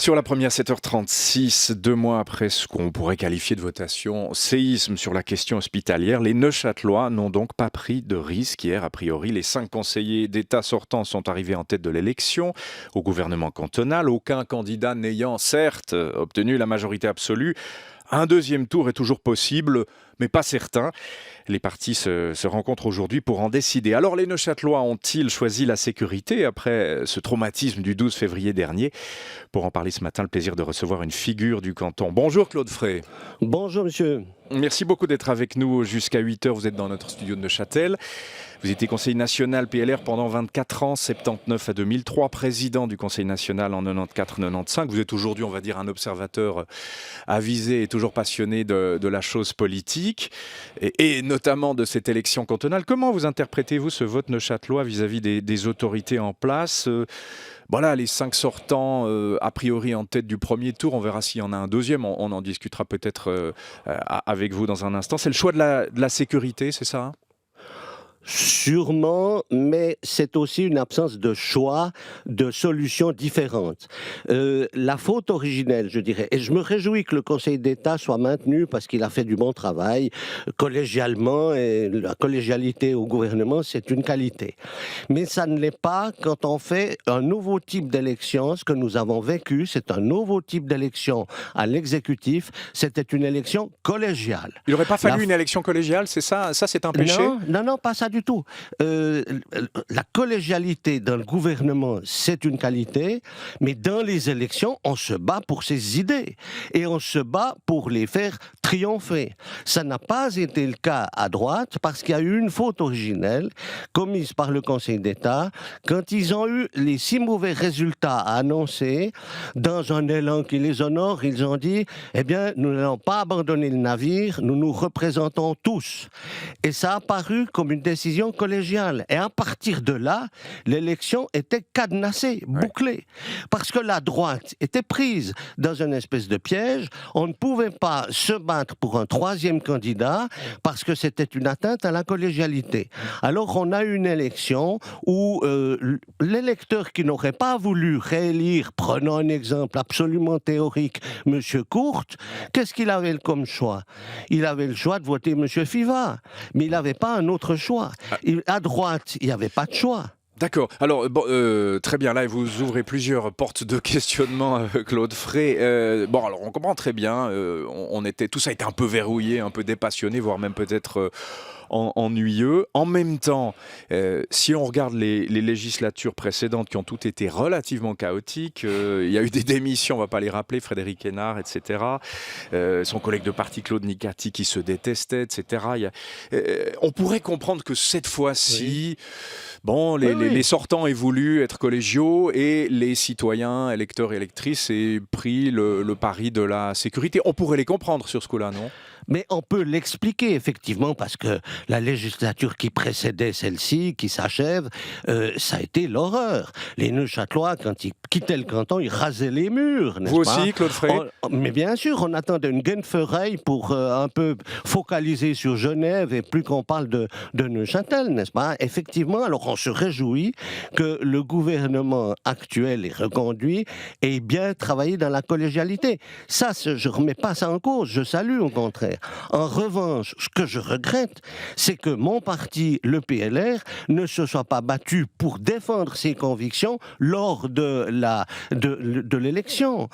Sur la première, 7h36, 2 mois après ce qu'on pourrait qualifier de votation séisme sur la question hospitalière, les Neuchâtelois n'ont donc pas pris de risque. Hier, a priori, les 5 conseillers d'État sortants sont arrivés en tête de l'élection au gouvernement cantonal, aucun candidat n'ayant certes obtenu la majorité absolue. Un deuxième tour est toujours possible, mais pas certain. Les partis se rencontrent aujourd'hui pour en décider. Alors les Neuchâtelois ont-ils choisi la sécurité après ce traumatisme du 12 février dernier? Pour en parler ce matin, le plaisir de recevoir une figure du canton. Bonjour Claude Frey. Bonjour monsieur. Merci beaucoup d'être avec nous jusqu'à 8h. Vous êtes dans notre studio de Neuchâtel. Vous étiez conseiller national PLR pendant 24 ans, 79 à 2003, président du Conseil national en 94-95. Vous êtes aujourd'hui, on va dire, un observateur avisé et toujours passionné de la chose politique et notamment de cette élection cantonale. Comment vous interprétez-vous ce vote neuchâtelois vis-à-vis des autorités en place? Voilà, les 5 sortants, a priori en tête du premier tour. On verra s'il y en a un deuxième. On en discutera peut-être avec vous dans un instant. C'est le choix de la sécurité, c'est ça? Sûrement, mais c'est aussi une absence de choix, de solutions différentes. La faute originelle, je dirais, et je me réjouis que le Conseil d'État soit maintenu parce qu'il a fait du bon travail collégialement, et la collégialité au gouvernement, c'est une qualité. Mais ça ne l'est pas quand on fait un nouveau type d'élection. Ce que nous avons vécu, c'est un nouveau type d'élection à l'exécutif. C'était une élection collégiale. Il n'aurait pas fallu une élection collégiale, c'est ça? Ça, c'est un péché? Non, pas ça du tout. La collégialité dans le gouvernement, c'est une qualité, mais dans les élections, on se bat pour ses idées et on se bat pour les faire triompher. Ça n'a pas été le cas à droite parce qu'il y a eu une faute originelle commise par le Conseil d'État quand ils ont eu les 6 mauvais résultats à annoncer. Dans un élan qui les honore, ils ont dit « Eh bien, nous n'allons pas abandonner le navire, nous nous représentons tous ». Et ça a paru comme une décision collégiale. Et à partir de là, l'élection était cadenassée, bouclée. Parce que la droite était prise dans une espèce de piège. On ne pouvait pas se battre pour un troisième candidat parce que c'était une atteinte à la collégialité. Alors on a une élection où l'électeur qui n'aurait pas voulu réélire, prenons un exemple absolument théorique, M. Courte, qu'est-ce qu'il avait comme choix? Il avait le choix de voter M. Fivat, mais il n'avait pas un autre choix. À droite, il n'y avait pas de choix. D'accord. Alors, très bien. Là, vous ouvrez plusieurs portes de questionnement, Claude Frey. Alors, on comprend très bien. Tout ça a été un peu verrouillé, un peu dépassionné, voire même peut-être ennuyeux. En même temps, si on regarde les législatures précédentes qui ont toutes été relativement chaotiques, il y a eu des démissions, on ne va pas les rappeler, Frédéric Hénard, etc. Son collègue de parti, Claude Nicati, qui se détestait, etc. On pourrait comprendre que cette fois-ci, les sortants aient voulu être collégiaux et les citoyens, électeurs et électrices aient pris le pari de la sécurité. On pourrait les comprendre sur ce coup-là, non ? Mais on peut l'expliquer, effectivement, parce que la législature qui précédait celle-ci, qui s'achève, ça a été l'horreur. Les Neuchâtelois, quand ils quittaient le canton, ils rasaient les murs, n'est-ce pas ? Vous aussi, Claude Frey ? Mais bien sûr, on attendait une Genfereil pour un peu focaliser sur Genève et plus qu'on parle de Neuchâtel, n'est-ce pas ? Effectivement, alors on se réjouit que le gouvernement actuel est reconduit et bien travaillé dans la collégialité. Ça, je ne remets pas ça en cause, je salue au contraire. En revanche, ce que je regrette, c'est que mon parti, le PLR, ne se soit pas battu pour défendre ses convictions lors de l'élection.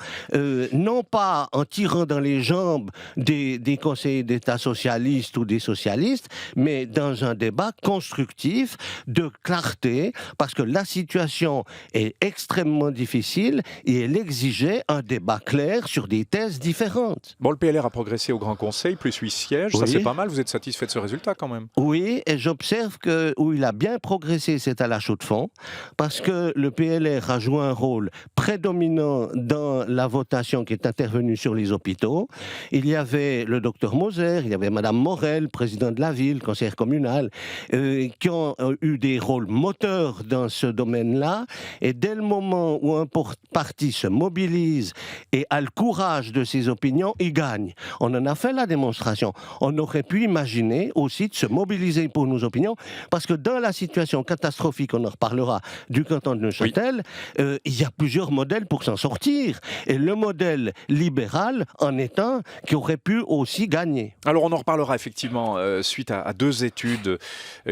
Non pas en tirant dans les jambes des conseillers d'État socialistes ou des socialistes, mais dans un débat constructif, de clarté, parce que la situation est extrêmement difficile et elle exigeait un débat clair sur des thèses différentes. Bon, le PLR a progressé au Grand Conseil, plus 8 sièges, ça c'est pas mal, vous êtes satisfait de ce résultat quand même? Oui, et j'observe que où il a bien progressé, c'est à la Chaux-de-Fonds, parce que le PLR a joué un rôle prédominant dans la votation qui est intervenue sur les hôpitaux. Il y avait le docteur Moser, il y avait Madame Morel, présidente de la ville, conseillère communale, qui ont eu des rôles moteurs dans ce domaine-là, et dès le moment où un parti se mobilise et a le courage de ses opinions, il gagne. On en a fait la démonstration. démonstration. On aurait pu imaginer aussi de se mobiliser pour nos opinions, parce que dans la situation catastrophique, on en reparlera, du canton de Neuchâtel, il y a plusieurs modèles pour s'en sortir. Et le modèle libéral en est un qui aurait pu aussi gagner. Alors on en reparlera effectivement suite à deux études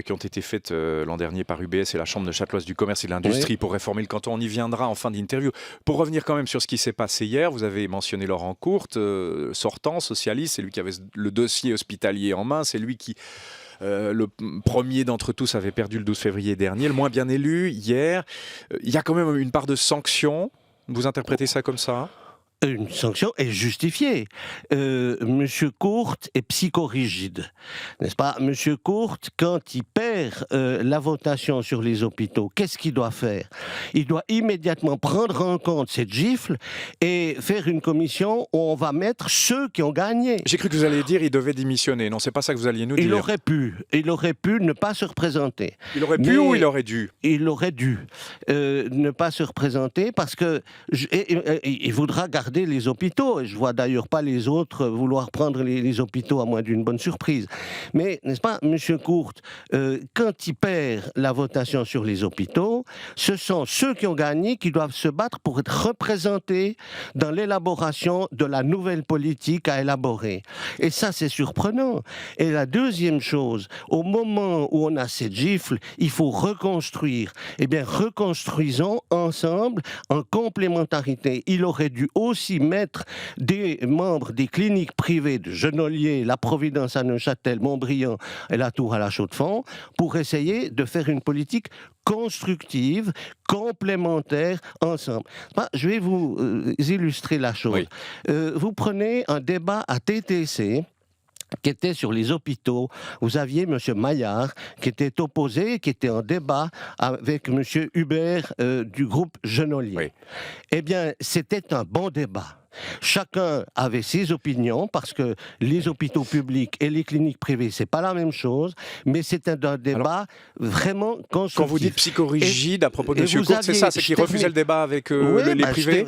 qui ont été faites l'an dernier par UBS et la Chambre neuchâteloise du commerce et de l'industrie pour réformer le canton. On y viendra en fin d'interview. Pour revenir quand même sur ce qui s'est passé hier, vous avez mentionné Laurent Courte, sortant, socialiste, c'est lui qui avait le dossier hospitalier en main, c'est lui qui... le premier d'entre tous avait perdu le 12 février dernier, le moins bien élu hier. Il y a quand même une part de sanction. Vous interprétez ça comme ça ? Une sanction est justifiée. Monsieur Courte est psychorigide, n'est-ce pas? Monsieur Courte, quand il perd la votation sur les hôpitaux, qu'est-ce qu'il doit faire? Il doit immédiatement prendre en compte cette gifle et faire une commission où on va mettre ceux qui ont gagné. J'ai cru que vous alliez dire qu'il devait démissionner. Non, c'est pas ça que vous alliez nous dire. Il aurait pu ne pas se représenter. Il aurait pu ou il aurait dû? Il aurait dû ne pas se représenter parce que il voudra garder les hôpitaux, et je vois d'ailleurs pas les autres vouloir prendre les hôpitaux à moins d'une bonne surprise. Mais, n'est-ce pas, Monsieur Courte, quand il perd la votation sur les hôpitaux, ce sont ceux qui ont gagné qui doivent se battre pour être représentés dans l'élaboration de la nouvelle politique à élaborer. Et ça, c'est surprenant. Et la deuxième chose, au moment où on a cette gifle, il faut reconstruire. Eh bien, reconstruisons ensemble en complémentarité. Il aurait dû aussi mettre des membres des cliniques privées de Genolier, La Providence à Neuchâtel, Montbriand et La Tour à la Chaux-de-Fonds pour essayer de faire une politique constructive, complémentaire, ensemble. Je vais vous illustrer la chose. Oui. Vous prenez un débat à TTC qui était sur les hôpitaux. Vous aviez M. Maillard qui était opposé, qui était en débat avec M. Hubert du groupe Genolier. Oui. Eh bien, c'était un bon débat. Chacun avait ses opinions parce que les hôpitaux publics et les cliniques privées, c'est pas la même chose, mais c'était un débat vraiment constructif. Quand vous dites psychorigide à propos de M. Courte, c'est ça, c'est qu'il refusait le débat avec les privés.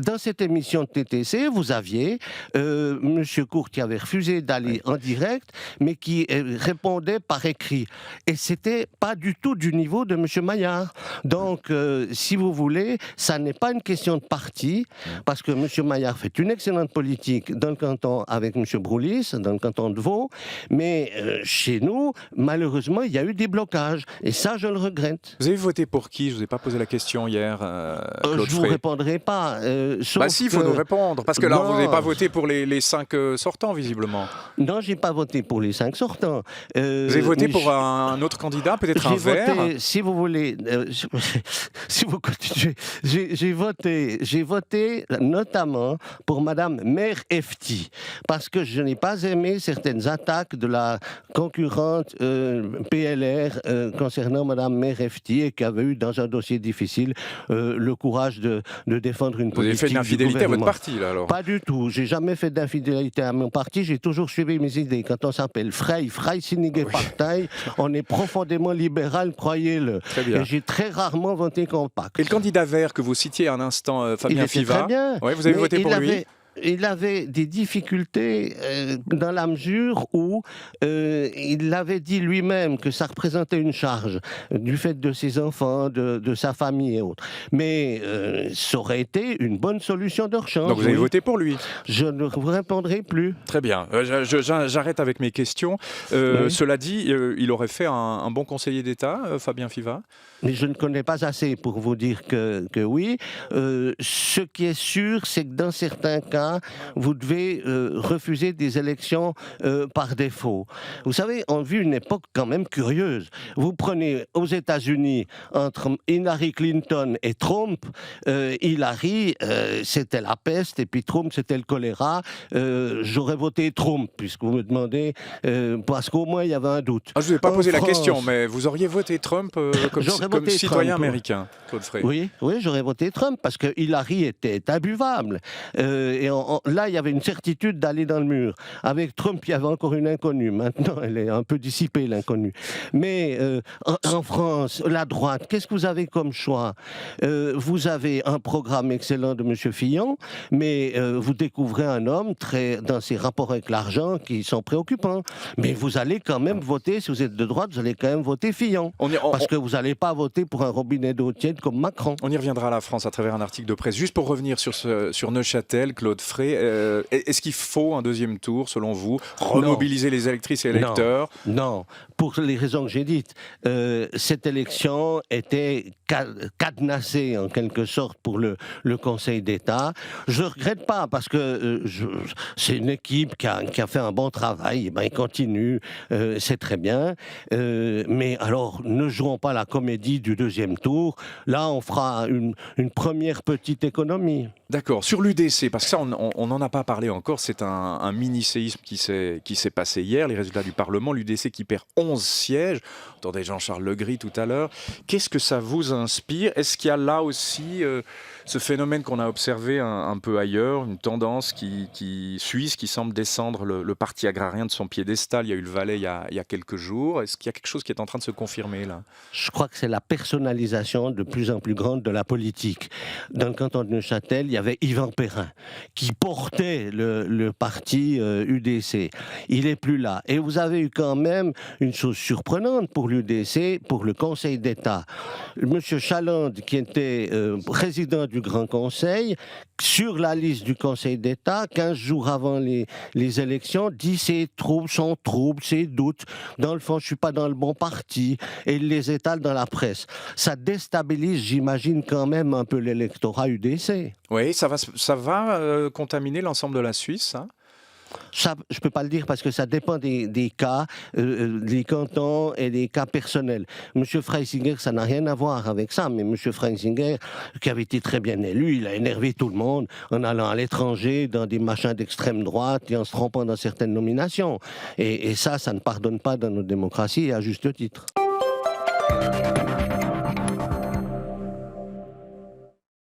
Dans cette émission de TTC, vous aviez M. Courte qui avait refusé d'aller en direct, mais qui répondait par écrit. Et c'était pas du tout du niveau de M. Maillard. Donc, si vous voulez, ça n'est pas une question de parti, parce que M. Maillard fait une excellente politique dans le canton avec M. Broulis, dans le canton de Vaud, mais chez nous, malheureusement, il y a eu des blocages, et ça, je le regrette. Vous avez voté pour qui? Je ne vous ai pas posé la question hier, Claude Je ne vous répondrez pas. Si, il faut nous répondre, parce que là, vous n'avez pas voté pour les 5 sortants, visiblement. Non, je n'ai pas voté pour les 5 sortants. Vous avez voté pour un autre candidat, peut-être un vert? Si vous voulez, si vous continuez, j'ai voté notamment pour Madame Mère Efti, parce que je n'ai pas aimé certaines attaques de la concurrente PLR concernant Madame Mère Efti, et qui avait eu dans un dossier difficile le courage de défendre une politique. Vous avez fait une infidélité à votre parti, là, alors? Pas du tout. J'ai jamais fait d'infidélité à mon parti. J'ai toujours suivi mes idées. Quand on s'appelle Freisinniger Partei, on est profondément libéral, croyez-le. Très bien. Et j'ai très rarement voté contre Pâques. Et le candidat vert que vous citiez à un instant, Fabien Fiva, très bien. Ouais, vous avez voté pour lui? Il avait des difficultés dans la mesure où il avait dit lui-même que ça représentait une charge du fait de ses enfants, de sa famille et autres. Mais ça aurait été une bonne solution de rechange. Donc vous avez voté pour lui? Je ne vous répondrai plus. Très bien. J'arrête avec mes questions. Oui. Cela dit, il aurait fait un bon conseiller d'État, Fabien Fiva? Mais je ne connais pas assez pour vous dire que oui. Ce qui est sûr, c'est que dans certains cas, vous devez refuser des élections par défaut. Vous savez, on vit une époque quand même curieuse. Vous prenez aux États-Unis entre Hillary Clinton et Trump, Hillary, c'était la peste, et puis Trump, c'était le choléra. J'aurais voté Trump, puisque vous me demandez, parce qu'au moins il y avait un doute. Je ne vous ai pas posé la question, mais vous auriez voté Trump comme citoyen américain, Claude Frey? Oui, j'aurais voté Trump, parce que Hillary était imbuvable. Et là, il y avait une certitude d'aller dans le mur. Avec Trump, il y avait encore une inconnue. Maintenant, elle est un peu dissipée, l'inconnue. Mais en France, la droite, qu'est-ce que vous avez comme choix? Vous avez un programme excellent de M. Fillon, mais vous découvrez un homme dans ses rapports avec l'argent qui sont préoccupants. Mais vous allez quand même voter, si vous êtes de droite, vous allez quand même voter Fillon. Parce que vous n'allez pas voter pour un robinet d'eau tiède comme Macron. On y reviendra à la France à travers un article de presse. Juste pour revenir sur Neuchâtel, Claude Frey, est-ce qu'il faut un deuxième tour, selon vous, remobiliser les électrices et électeurs? Non, pour les raisons que j'ai dites. Cette élection était cadenassée en quelque sorte pour le Conseil d'État. Je ne regrette pas parce que c'est une équipe qui a fait un bon travail. Il continue, c'est très bien. Mais alors, ne jouons pas la comédie du deuxième tour. Là, on fera une première petite économie. D'accord. Sur l'UDC, parce que ça, on n'en a pas parlé encore, c'est un mini-séisme qui s'est passé hier, les résultats du Parlement, l'UDC qui perd 11 sièges. On entendait Jean-Charles Legris tout à l'heure. Qu'est-ce que ça vous inspire? Est-ce qu'il y a là aussi ce phénomène qu'on a observé un peu ailleurs, une tendance suisse qui semble descendre le parti agrarien de son piédestal? Il y a eu le Valais il y a quelques jours. Est-ce qu'il y a quelque chose qui est en train de se confirmer là? Je crois que c'est la personnalisation de plus en plus grande de la politique. Dans le canton de Neuchâtel, il y avait Yvan Perrin qui portait le parti UDC. Il n'est plus là. Et vous avez eu quand même une chose surprenante pour l'UDC, pour le Conseil d'État. Monsieur Chalande, qui était président du Grand Conseil, sur la liste du Conseil d'État, 15 jours avant les élections, dit ces troubles sont troubles, ces doutes. Dans le fond, je ne suis pas dans le bon parti. Et il les étale dans la presse. Ça déstabilise, j'imagine, quand même un peu l'électorat UDC. Oui, ça va contaminer l'ensemble de la Suisse, hein? Ça, je ne peux pas le dire parce que ça dépend des cas, des cantons et des cas personnels. M. Freisinger, ça n'a rien à voir avec ça, mais M. Freisinger, qui avait été très bien élu, il a énervé tout le monde en allant à l'étranger dans des machins d'extrême droite et en se trompant dans certaines nominations. Et ça ne pardonne pas dans nos démocraties, et à juste titre.